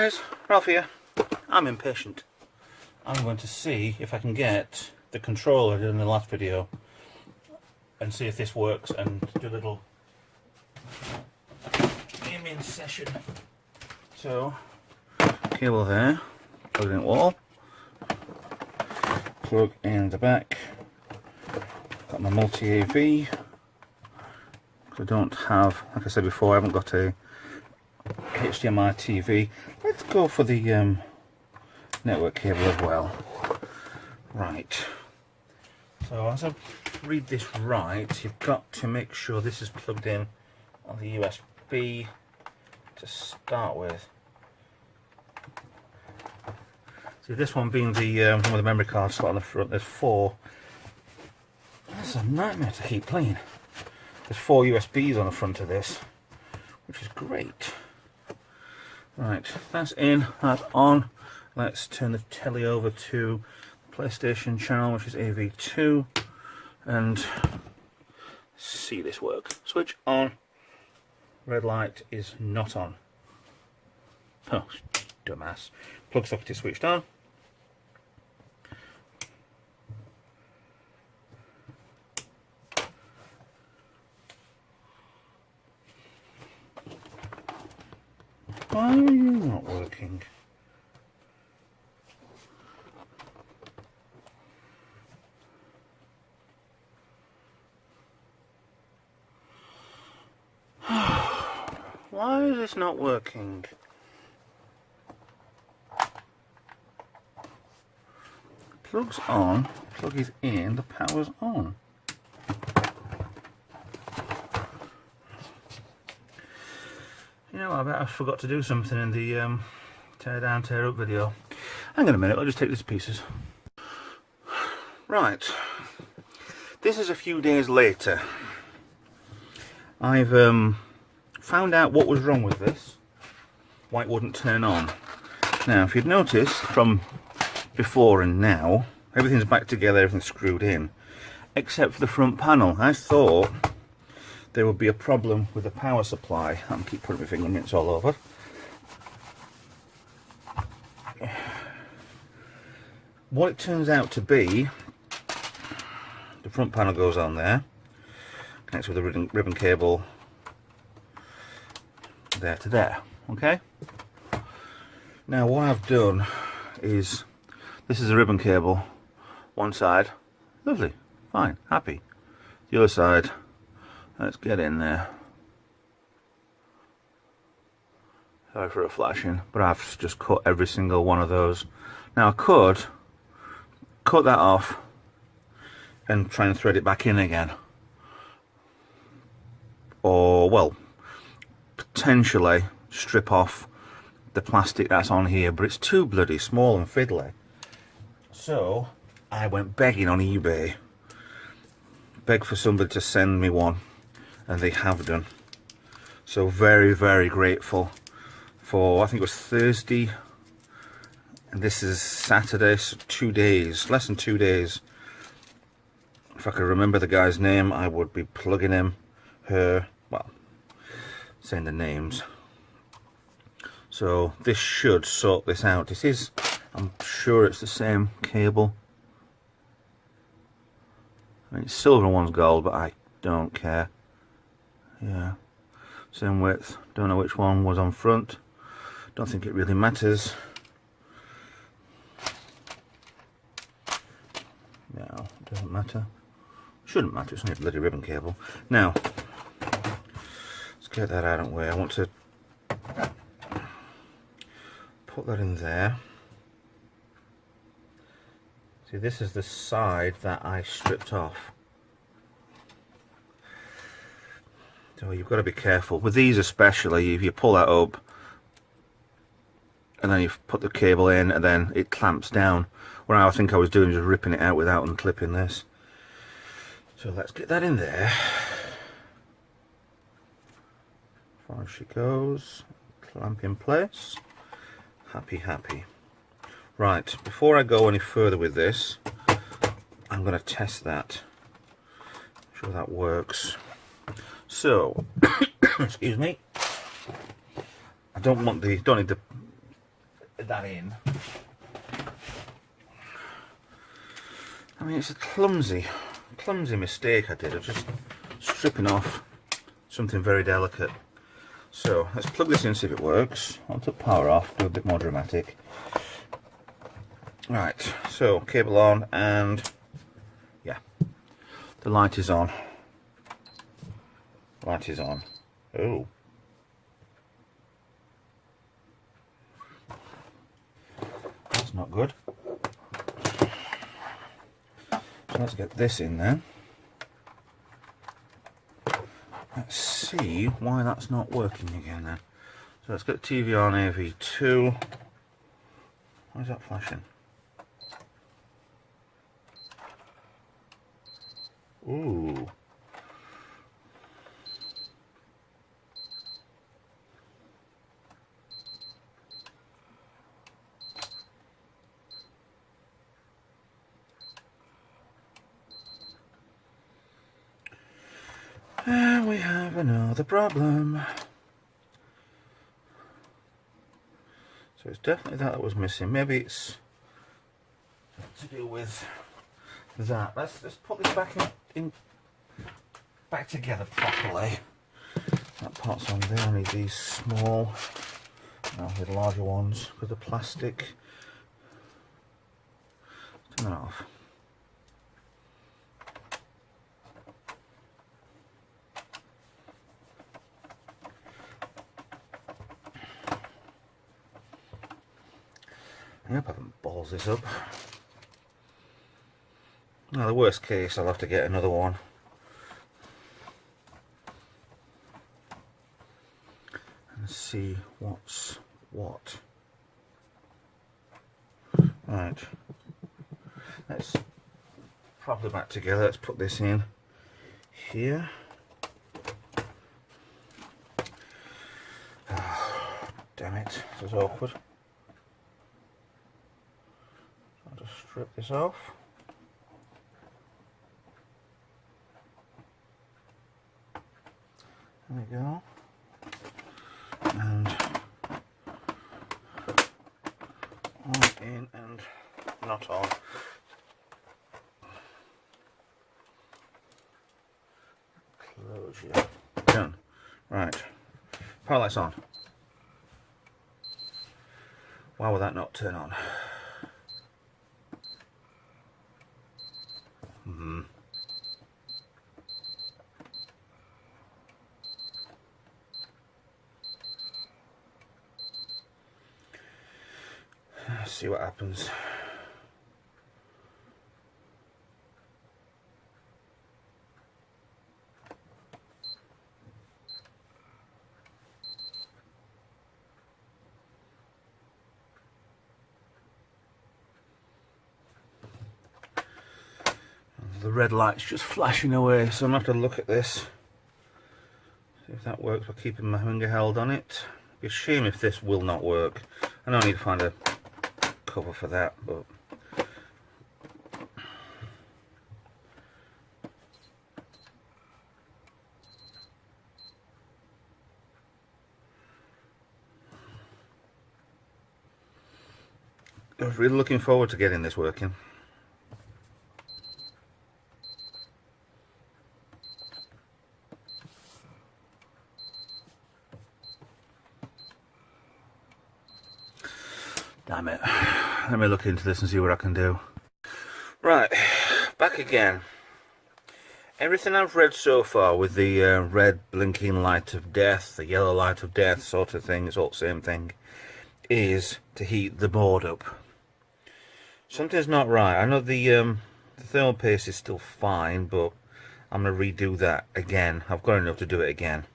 guys, Ralph here. I'm impatient. I'm going to see if I can get the controller I did in the last video and see if this works and do a little gaming session. So, cable there, plug it in the wall, plug in the back, got my multi-AV. I don't have, like I said before, I haven't got a HDMI TV. Let's go for the network cable as well. Right. So as I read this right, you've got to make sure this is plugged in on the USB to start with. See, this one being the one with the memory card slot on the front, there's 4. That's a nightmare to keep playing. There's 4 USBs on the front of this, which is great. Right, that's in, that's on. Let's turn the telly over to the PlayStation channel, which is AV2, and see this work. Switch on. Red light is not on. Oh, dumbass. Plug socket is switched on. Why are you not working? Why is this not working? Plug's on, plug is in, the power's on. You know, I bet I forgot to do something in the tear down, tear up video. Hang on a minute, I'll just take this to pieces. Right, this is a few days later. I've found out what was wrong with this, why it wouldn't turn on. Now, if you'd noticed from before and now, everything's back together, everything's screwed in, except for the front panel. I thought there would be a problem with the power supply. I keep putting my finger in it, it's all over. What it turns out to be, the front panel goes on there, connects with the ribbon cable there to there, okay? Now what I've done is, this is a ribbon cable, one side, lovely, fine, happy. The other side, let's get in there. Sorry for a flashing, but I've just cut every single one of those. Now I could cut that off and try and thread it back in again. Or, well, potentially strip off the plastic that's on here, but it's too bloody small and fiddly. So I went begging on eBay. Begged for somebody to send me one. And they have done. So very, very grateful for, I think it was Thursday, and this is Saturday, so 2 days, less than 2 days. If I could remember the guy's name, I would be plugging him, her, well, saying the names. So this should sort this out. This is, I'm sure it's the same cable. I mean, it's silver and one's gold, but I don't care. Yeah, same width, don't know which one was on front, don't think it really matters. No, it doesn't matter, shouldn't matter, it's only a bloody ribbon cable. Now, let's get that out of the way. I want to put that in there. See, this is the side that I stripped off. So you've got to be careful with these, especially if you pull that up and then you put the cable in and then it clamps down. What I think I was doing is just ripping it out without unclipping this. So let's get that in there. Far as she goes, clamp in place. Happy, happy. Right, before I go any further with this, I'm going to test that. Sure that works. So, excuse me. I don't need the fitted that in. I mean, it's a clumsy mistake I did of just stripping off something very delicate. So let's plug this in, see if it works. I'll take power off, do a bit more dramatic. Right, so cable on, and yeah, the light is on. Light is on. Oh. That's not good. So let's get this in then. Let's see why that's not working again then. So let's get TV on AV2. Why is that flashing? Ooh. And we have another problem. So it's definitely that was missing. Maybe it's to do with that. Let's put this back together properly. That part's on there. I need these small. Now the larger ones with the plastic. Turn that off. I hope I haven't balls this up. Now, the worst case, I'll have to get another one. And see what's what. Right. Let's prop it back together. Let's put this in here. Oh, damn it, this is awkward. I'll just strip this off. There we go. And on in and not on. Closure. Done. Right. Power lights on. Why would that not turn on? Let's see what happens. The red light's just flashing away, so I'm going to have to look at this. See if that works by keeping my finger held on it. It'd be a shame if this will not work. I know I need to find a cover for that, but I was really looking forward to getting this working. Damn it. Let me look into this and see what I can do. Right, back again. Everything I've read so far with the red blinking light of death, the yellow light of death sort of thing, it's all the same thing, is to heat the board up. Something's not right. I know the thermal paste is still fine, but I'm going to redo that again. I've got enough to do it again.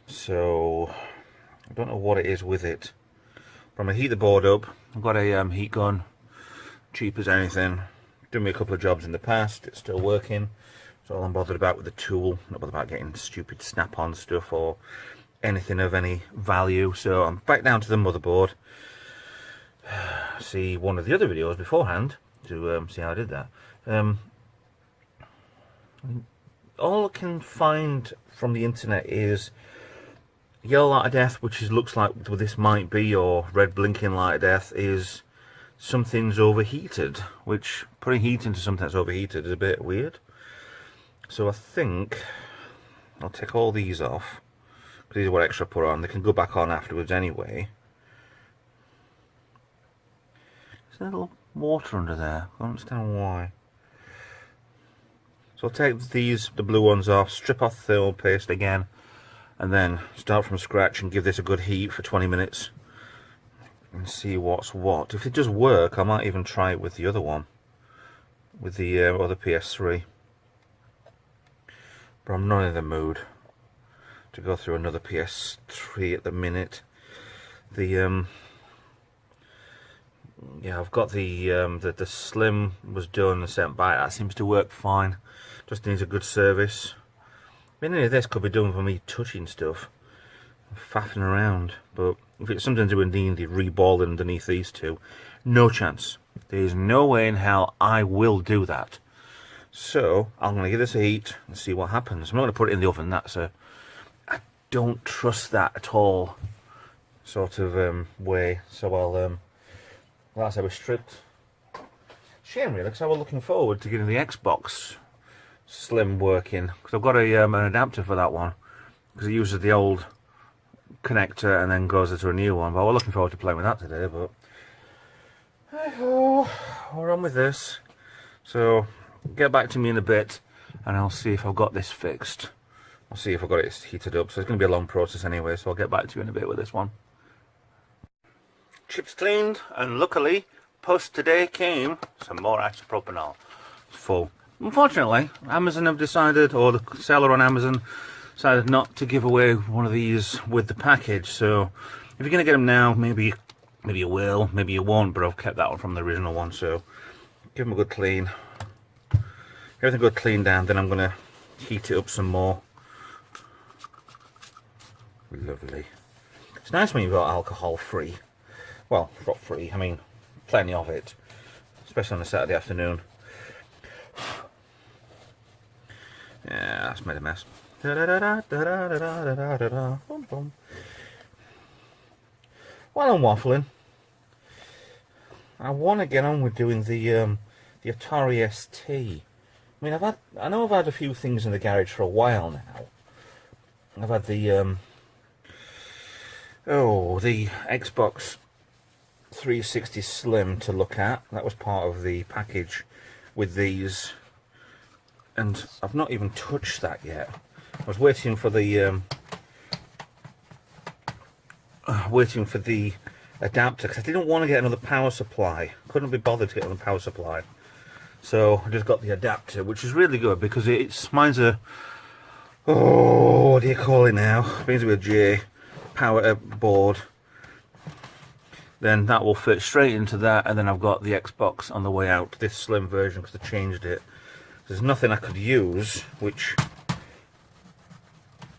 So, I don't know what it is with it. But I'm going to heat the board up. I've got a heat gun, cheap as anything. Done me a couple of jobs in the past, it's still working. That's all I'm bothered about with the tool. Not bothered about getting stupid snap-on stuff or anything of any value. So I'm back down to the motherboard. See one of the other videos beforehand to see how I did that. All I can find from the internet is Yellow light of death, which looks like this might be, or red blinking light of death, is something's overheated, which putting heat into something that's overheated is a bit weird. So I think I'll take all these off, because these are what extra I put on. They can go back on afterwards anyway. There's a little water under there. I don't understand why. So I'll take these, the blue ones off, strip off the thermal paste again, and then start from scratch and give this a good heat for 20 minutes and see what's what. If it does work, I might even try it with the other one, with the other PS3. But I'm not in the mood to go through another PS3 at the minute. The yeah, I've got the Slim was done and sent back. That seems to work fine. Just needs a good service. Any of this could be done for me touching stuff, faffing around. But if it's something to do with the reballing underneath these two, no chance. There's no way in hell I will do that. So I'm going to give this a heat and see what happens. I'm not going to put it in the oven. I don't trust that at all, sort of way. So I'll like I said, we're stripped. Shame really, because I was looking forward to getting the Xbox Slim working, because I've got an adapter for that one, because it uses the old connector and then goes into a new one. But I was looking forward to playing with that today. But oh, we're on with this. So get back to me in a bit, and I'll see if I've got this fixed. I'll see if I've got it heated up. So it's going to be a long process anyway. So I'll get back to you in a bit with this one. Chips cleaned, and luckily, post today came some more isopropanol. Full. Unfortunately, Amazon have decided, or the seller on Amazon decided not to give away one of these with the package. So if you're going to get them now, maybe you will, maybe you won't, but I've kept that one from the original one. So give them a good clean. Everything good clean down, then I'm going to heat it up some more. Lovely. It's nice when you've got alcohol free. Well, not free, I mean plenty of it, especially on a Saturday afternoon. Yeah, that's made a mess. While I'm waffling, I want to get on with doing the Atari ST. I mean, I know I've had a few things in the garage for a while now. I've had the Xbox 360 Slim to look at. That was part of the package with these, and I've not even touched that yet. I was waiting for the adapter, because I didn't want to get another power supply. Couldn't be bothered to get another power supply, so I just got the adapter, which is really good because mine's a, oh, what do you call it now? Begins with a J. Power board. Then that will fit straight into that, and then I've got the Xbox on the way out, this slim version, because I changed it. There's nothing I could use,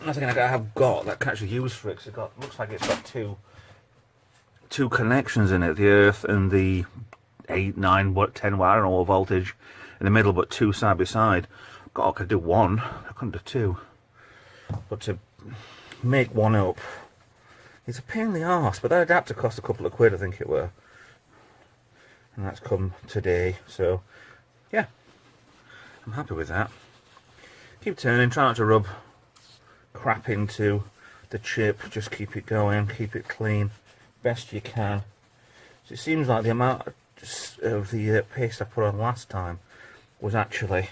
nothing I have got that I can actually use for it, because looks like it's got two connections in it, the earth and the 8, 9, 10, I don't know what voltage in the middle, but two side by side. God, I could do one, I couldn't do two. But to make one up, it's a pain in the arse, but that adapter cost a couple of quid, I think it were. And that's come today, so yeah, I'm happy with that. Keep turning, try not to rub crap into the chip, just keep it going, keep it clean, best you can. So it seems like the amount of the paste I put on last time was actually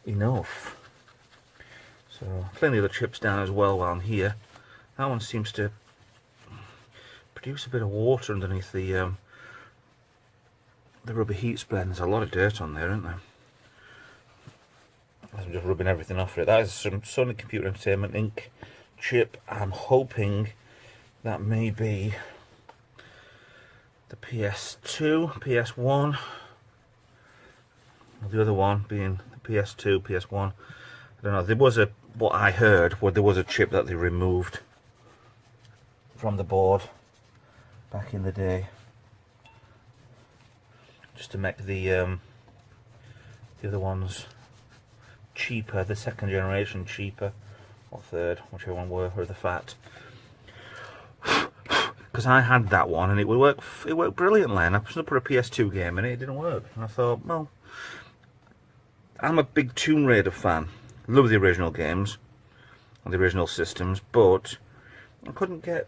enough. So clean the other chips down as well while I'm here. That one seems to produce a bit of water underneath the rubber heat spread. There's a lot of dirt on there, isn't there? I'm just rubbing everything off it. That is some Sony Computer Entertainment Inc. chip. I'm hoping that may be the PS2, PS1, the other one being the PS2, PS1. I don't know. There was what I heard, there was a chip that they removed from the board back in the day, just to make the other ones cheaper, the second generation cheaper, or third, whichever one were the fat. Because I had that one and it worked brilliantly, and I was going to put a PS2 game in it, it didn't work. And I thought, well, I'm a big Tomb Raider fan. Love the original games on the original systems, but I couldn't get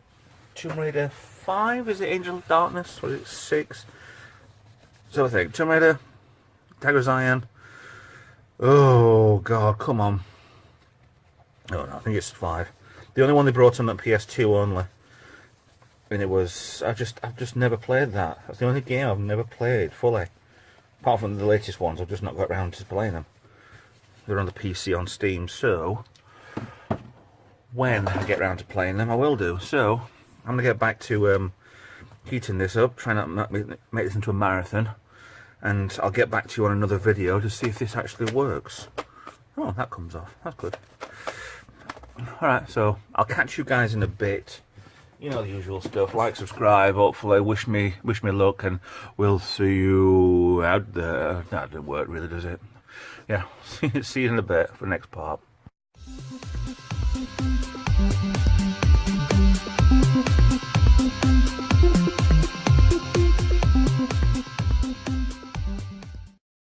Tomb Raider 5, is it Angel of Darkness, or is it 6? So I think, Tomb Raider, Dagger of Zion, oh god, come on. Oh no, I think it's 5. The only one they brought on that PS2 only. And it was, I've just never played that. That's the only game I've never played fully. Apart from the latest ones, I've just not got around to playing them. They're on the PC on Steam, so when I get around to playing them, I will do. So, I'm going to get back to heating this up, trying not to make this into a marathon. And I'll get back to you on another video to see if this actually works. Oh, that comes off. That's good. Alright, so I'll catch you guys in a bit. You know the usual stuff. Like, subscribe, hopefully, wish me luck, and we'll see you out there. That didn't work really, does it? Yeah, see you in a bit for the next part.